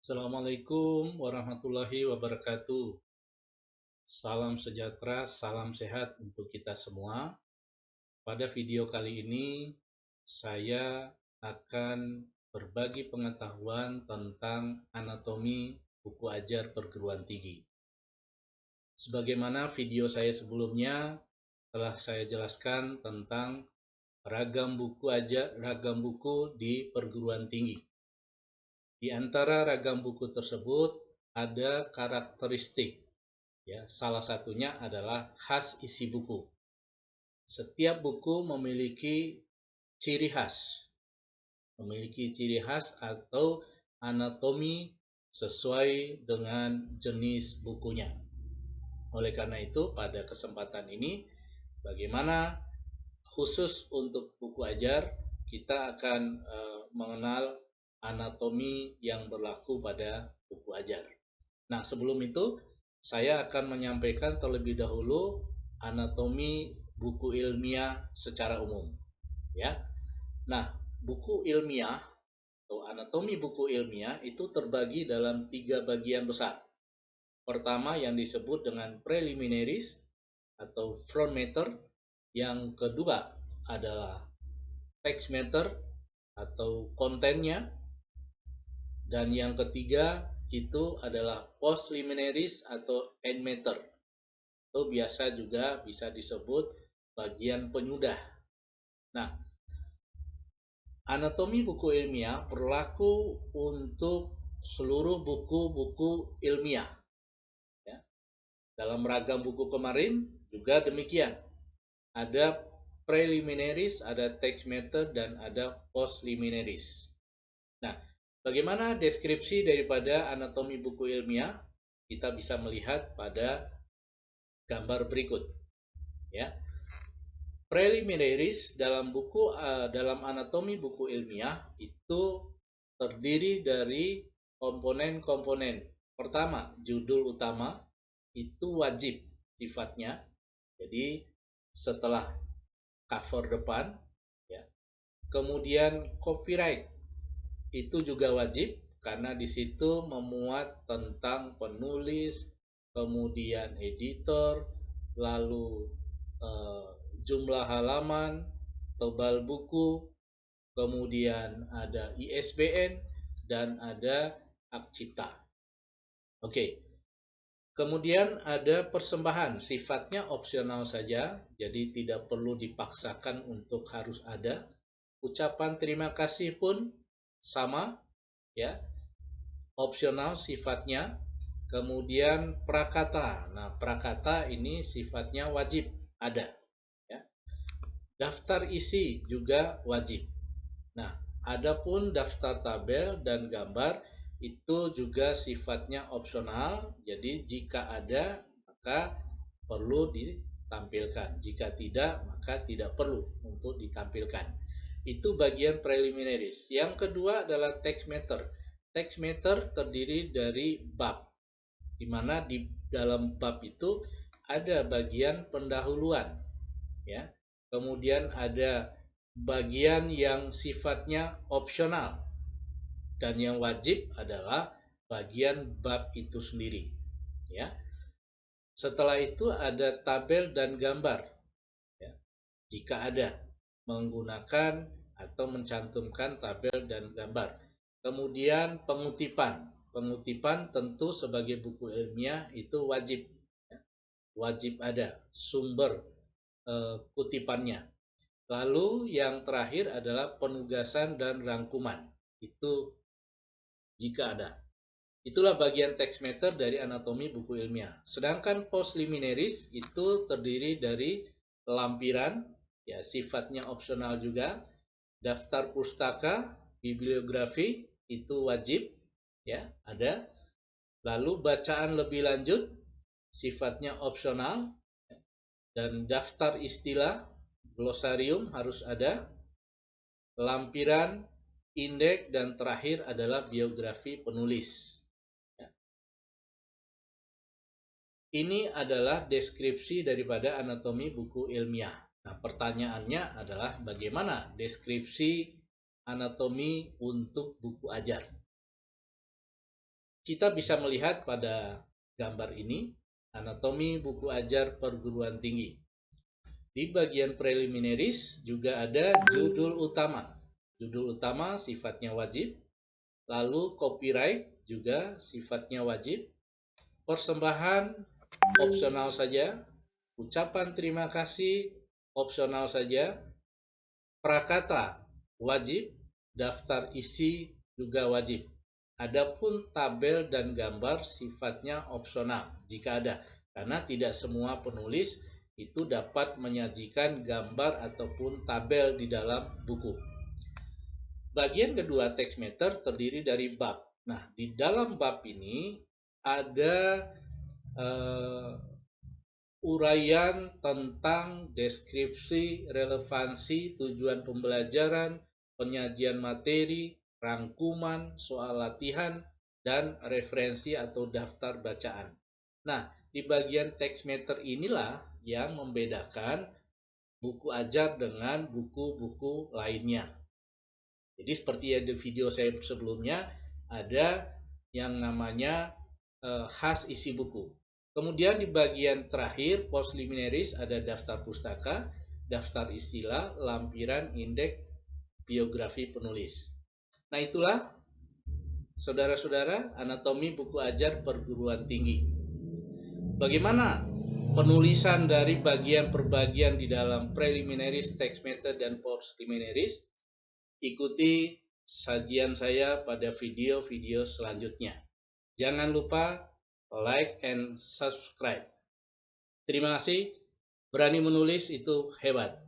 Assalamualaikum warahmatullahi wabarakatuh. Salam sejahtera, salam sehat untuk kita semua. Pada video kali ini, saya akan berbagi pengetahuan tentang anatomi buku ajar perguruan tinggi. Sebagaimana video saya sebelumnya telah saya jelaskan tentang ragam buku di perguruan tinggi. Di antara ragam buku tersebut ada karakteristik. Ya, salah satunya adalah khas isi buku. Setiap buku memiliki ciri khas atau anatomi sesuai dengan jenis bukunya. Oleh karena itu, pada kesempatan ini, bagaimana khusus untuk buku ajar, kita akan mengenal anatomi yang berlaku pada buku ajar. Nah, sebelum itu, saya akan menyampaikan terlebih dahulu anatomi buku ilmiah secara umum. Ya, nah, buku ilmiah atau anatomi buku ilmiah itu terbagi dalam 3 bagian besar. Pertama yang disebut dengan preliminaries atau front matter, yang kedua adalah text matter atau kontennya, dan yang ketiga itu adalah post liminaries atau end matter, atau biasa juga bisa disebut bagian penyudah. Nah, anatomi buku ilmiah berlaku untuk seluruh buku-buku ilmiah. Ya. Dalam ragam buku kemarin juga demikian. Ada preliminaries, ada text matter, dan ada post liminaries. Nah, bagaimana deskripsi daripada anatomi buku ilmiah? Kita bisa melihat pada gambar berikut. Ya, preliminaries dalam anatomi buku ilmiah itu terdiri dari komponen-komponen. Pertama, judul utama itu wajib sifatnya. Jadi setelah cover depan, ya. Kemudian copyright itu juga wajib karena di situ memuat tentang penulis, kemudian editor, lalu jumlah halaman, tebal buku, kemudian ada ISBN, dan ada hak cipta. Oke. Kemudian ada persembahan, sifatnya opsional saja, jadi tidak perlu dipaksakan untuk harus ada. Ucapan terima kasih pun sama, ya, opsional sifatnya. Kemudian prakata. Nah, prakata ini sifatnya wajib ada, ya. Daftar isi juga wajib. Nah, adapun daftar tabel dan gambar itu juga sifatnya opsional. Jadi jika ada maka perlu ditampilkan. Jika tidak maka tidak perlu untuk ditampilkan. Itu bagian preliminaries. Yang kedua adalah text matter. Text matter terdiri dari bab, di mana di dalam bab itu ada bagian pendahuluan, ya. Kemudian ada bagian yang sifatnya opsional, dan yang wajib adalah bagian bab itu sendiri, ya. Setelah itu ada tabel dan gambar, ya. Jika ada menggunakan atau mencantumkan tabel dan gambar. Kemudian pengutipan tentu sebagai buku ilmiah itu wajib, ya. Wajib ada sumber kutipannya. Lalu yang terakhir adalah penugasan dan rangkuman, itu jika ada. Itulah bagian text matter dari anatomi buku ilmiah. Sedangkan post liminaries itu terdiri dari lampiran, ya, sifatnya opsional juga. Daftar pustaka, bibliografi itu wajib, ya, ada. Lalu bacaan lebih lanjut sifatnya opsional, dan daftar istilah, glosarium harus ada. Lampiran, indeks, dan terakhir adalah biografi penulis. Ini adalah deskripsi daripada anatomi buku ilmiah. Nah, pertanyaannya adalah bagaimana deskripsi anatomi untuk buku ajar? Kita bisa melihat pada gambar ini, anatomi buku ajar perguruan tinggi. Di bagian preliminaries juga ada judul utama. Judul utama sifatnya wajib, lalu copyright juga sifatnya wajib, persembahan opsional saja, ucapan terima kasih opsional saja, prakata wajib, daftar isi juga wajib. Adapun tabel dan gambar sifatnya opsional jika ada, karena tidak semua penulis itu dapat menyajikan gambar ataupun tabel di dalam buku. Bagian kedua text matter terdiri dari bab. Nah, di dalam bab ini ada uraian tentang deskripsi, relevansi, tujuan pembelajaran, penyajian materi, rangkuman, soal latihan, dan referensi atau daftar bacaan. Nah, di bagian text matter inilah yang membedakan buku ajar dengan buku-buku lainnya. Jadi seperti yang di video saya sebelumnya, ada yang namanya khas isi buku. Kemudian di bagian terakhir, postliminaries, ada daftar pustaka, daftar istilah, lampiran, indeks, biografi penulis. Nah, itulah saudara-saudara anatomi buku ajar perguruan tinggi. Bagaimana penulisan dari bagian per bagian di dalam preliminaries, text matter, dan postliminaries? Ikuti sajian saya pada video-video selanjutnya. Jangan lupa like and subscribe. Terima kasih. Berani menulis itu hebat.